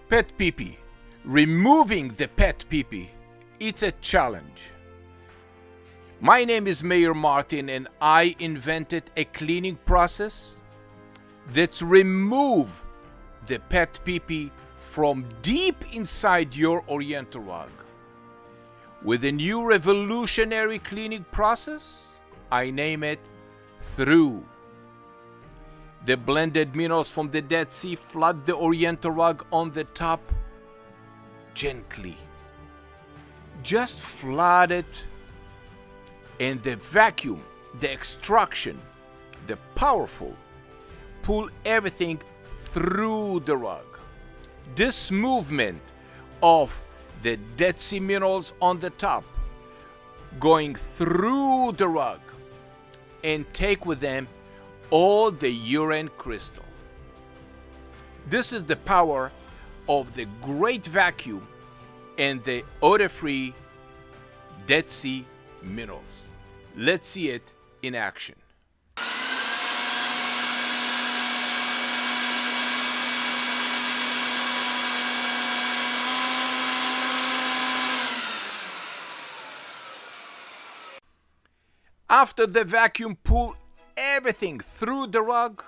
PetPeePee. Removing the PetPeePee. It's a challenge. My name is Mayor Martin and I invented a cleaning process that's remove the PetPeePee from deep inside your Oriental rug. With a new revolutionary cleaning process, I name it Through. The blended minerals from the Dead Sea flood the Oriental rug on the top gently. Just flood it, and the vacuum, the extraction, the powerful, pull everything through the rug. This movement of the Dead Sea minerals on the top going through the rug and take with them all the urine crystal. This is the power of the great vacuum and the odor-free Dead Sea minerals. Let's see it in action. After the vacuum pull everything through the rug,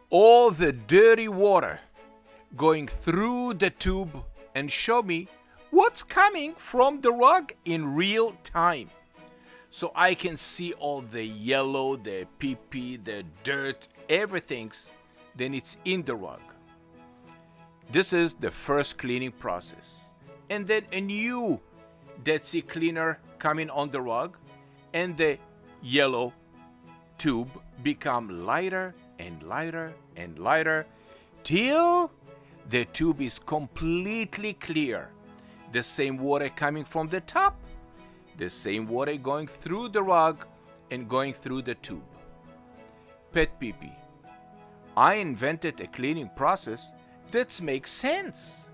all the dirty water going through the tube and show me what's coming from the rug in real time. So I can see all the yellow, the pee-pee, the dirt, everything's, then it's in the rug. This is the first cleaning process. And then a new Dead Sea cleaner coming on the rug, and the yellow tube become lighter and lighter and lighter till the tube is completely clear. The same water coming from the top, the same water going through the rug and going through the tube. PetPeePee. I invented a cleaning process that makes sense.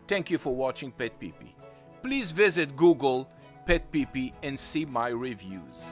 Thank you for watching PetPeePee. Please visit Google PetPeePee and see my reviews.